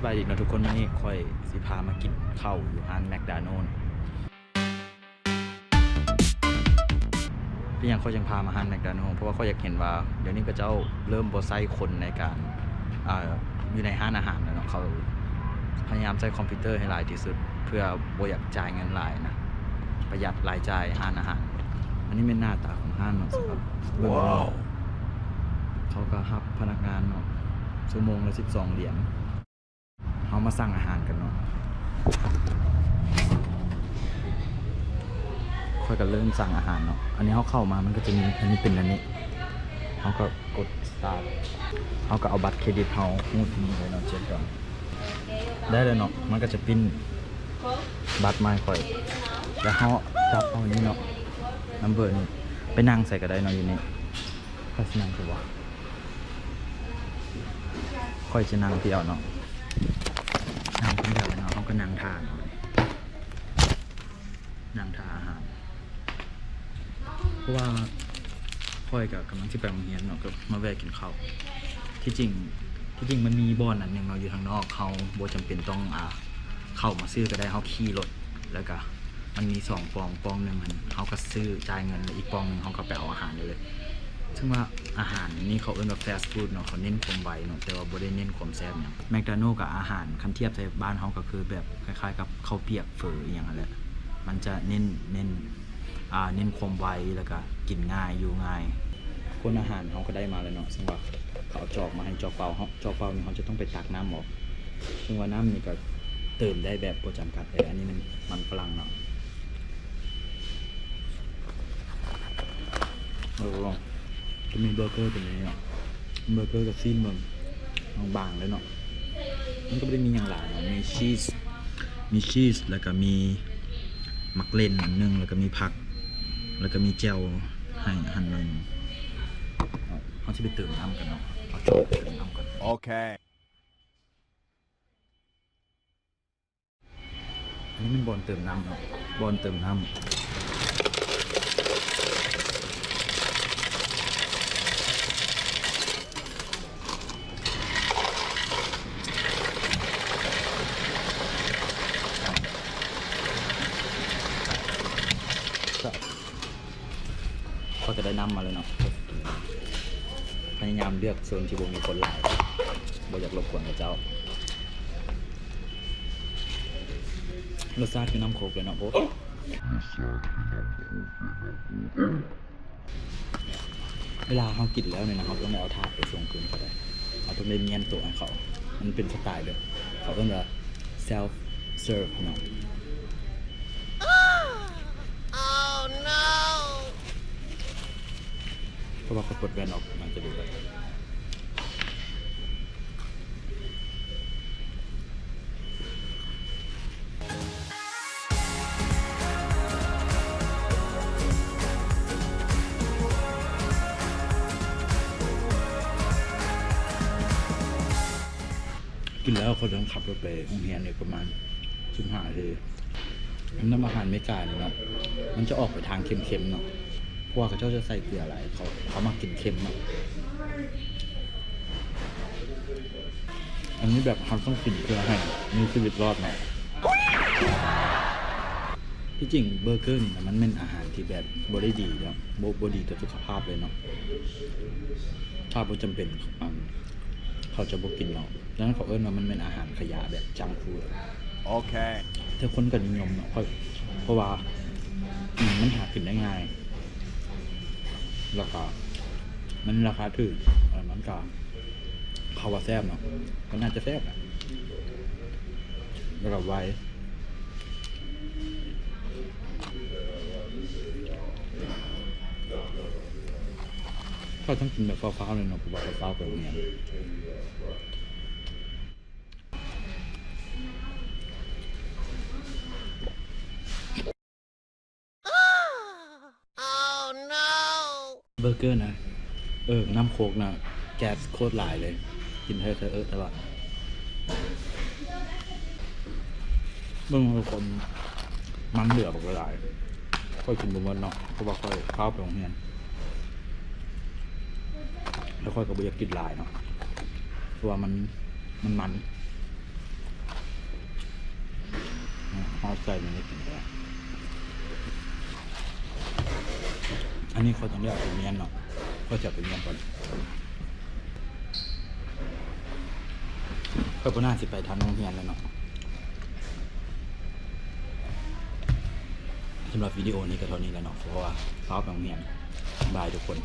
บายดีนะทุกคนวันนี้ค่อยสิพามากินข้าวอยู่ร้านแมคโดนัลด์พี่ยังค่อยยังพามาร้านแมคโดนัลด์เพราะว่าค่อยอยากเห็นว่าเดี๋ยวนี้ก็เจ้าเริ่มบ่ใช้คนในการอยู่ในร้านอาหารแล้วเนาะเขาพยายามใช้คอมพิวเตอร์ให้หลายที่สุดเพื่อบ่อยากจ่ายเงินหลายนะประหยัดรายจ่ายร้านอาหารอันนี้เป็นหน้าตาของร้านเนาะสำหรับว้าวเขาก็รับพนักงานเนาะชั่วโมงละ12 เหรียญเขามาสั่งอาหารกันเนาะค่อยกันเริ่มสั่งอาหารเนาะอันนี้เขาเข้ามามันก็จะมีอันนี้เป็นอันนี้เขาก็กดสตาร์ทเขาก็เอาบัตรเครดิตเขาหูดนี้เลยเนาะเช็คก่อนได้เลยเนาะมันก็จะปิ้นบัตรมาค่อยแล้วเขาจับเอาอันนี้เนาะนัมเบอร์นี่ไปนั่งใส่ก็ได้เนาะอยู่นี่ค่อยนั่งตัวค่อยจะนั่งที่เอาเนาะนั่งคนเดียวเนาะเขาก็นั่งทานนั่งทานอาหารเพราะว่าค่อยกับกำลังที่ไปโรงเรียนเนาะก็มาแวะกินข้าวที่จริงมันมีบ่อนอันหนึ่งเราอยู่ทางนอกเขาบ่จำเป็นต้องเข้ามาซื้อก็ได้เขาขี่รถแล้วก็มันมี2 ปองหนึ่งมันเขาก็ซื้อจ่ายเงินแล้วอีกปองหนึ่งเขาก็ไปเอาอาหารได้เลยซึ่งว่าอาหารนี่เขาเอิ้นว่าฟาสต์ฟู้ดเนาะเขาเน้นความไวเนาะแต่ว่าบ่ได้เน้นความแซ่บอย่างแมคโดนัลด์กับอาหารคันเทียบใส่บ้านเขาก็คือแบบคล้ายๆกับข้าวเปียกเฝออย่างนั้นแหละมันจะเน้นความไวแล้วก็กินง่ายอยู่ง่ายคนอาหารเขาก็ได้มาแล้วเนาะซึ่งว่าเขาเอาจอกมาให้จอกเปล่านี่เขาจะต้องไปตักน้ำออกซึ่งว่าน้ำนี่ก็เติมได้แบบบ่จำกัดแต่อันนี้มันฝรั่งเนาะจะมีเบอร์เกอร์ตัวนี้เนาะเบอร์เกอร์กับซีนเมืองบางๆเลยเนาะมันก็ไม่ได้มีอย่างหลายเนาะมีชีสแล้วก็มีมักเล่นอันนึงแล้วก็มีผักแล้วก็มีเจลให้อันนึงเขาจะไปเติมน้ำกันเนาะเอาจบเติมน้ำกันโอเคอันนี้มันบอลเติมน้ำเนาะบอลเติมน้ำก็จะได้น้ำมาเลยเนาะพยายามเลือกโซนที่บ่มีคนหลายบ่อยากรบกวนกับเจ้ารสชาติคือน้ำโคกเลยเนาะโอ้เวลาเขากินแล้วเนี่ยนะครับต้องเอาถาดไปส่งคืนเขาได้เขาต้องได้เนียนตัวให้เขามันเป็นสไตล์แบบเขาต้องแบบ self serve เนาะเพราะว่าเขากดแบนออกมันจะดูแบบกินแล้วเขาต้องขับรถไปโรงเรียนเนี่ยประมาณ15 นาทีน้ำอาหารไม่กล้าเนาะมันจะออกไปทางเค็มๆเนาะเพราะว่าเขาจะใส่เกลืออะไรเขามากินเค็มเนาะอันนี้แบบเขาต้องกินเพื่อให้มีชีวิตรอดเนาะที่จริงเบอร์เกอร์นี่มันเป็นอาหารที่แบบบริดีเนาะบริดีต่อสุขภาพเลยเนาะถ้าบ่จำเป็นเขาจะบ่กินเนาะดังนั้นเขาเอิ้นว่ามันเป็นอาหารขยะแบบจังก์ฟู้ดโอเคแต่คนก็นิยมเนาะเพราะว่ามันหากินได้ง่ายแล้วก็มันราคาถูกมันก็เขาว่าแซ่บเนาะก็น่าจะแซ่บแล้วก็ไวก็ต้องกินแบบฟ้าวๆเลยเนาะผมว่าฟ้าวๆไปโรงเรียนเบอร์เกอร์นะน้ำโคกนะแก๊สโคตรหลายเลยกินเธอตลอดเมื่อคนมันเหลือบอกหลายค่อยกินบนเนาะเพราะว่าค่อยเข้าไปโรงเรียนแล้วค่อยก็บ่อยากกินหลายเนาะเพราะว่ามัน อันนี้เขาต้องเรียกไปเรียนเนาะก็จะไปเรียนก่อนเพื่อพน่าสิไปทางโรงเรียนแล้วเนาะสำหรับวิดีโอนี้ก็เท่านี้แล้วเนาะเพราะว่าฟ้าไปโรงเรียนบายทุกคน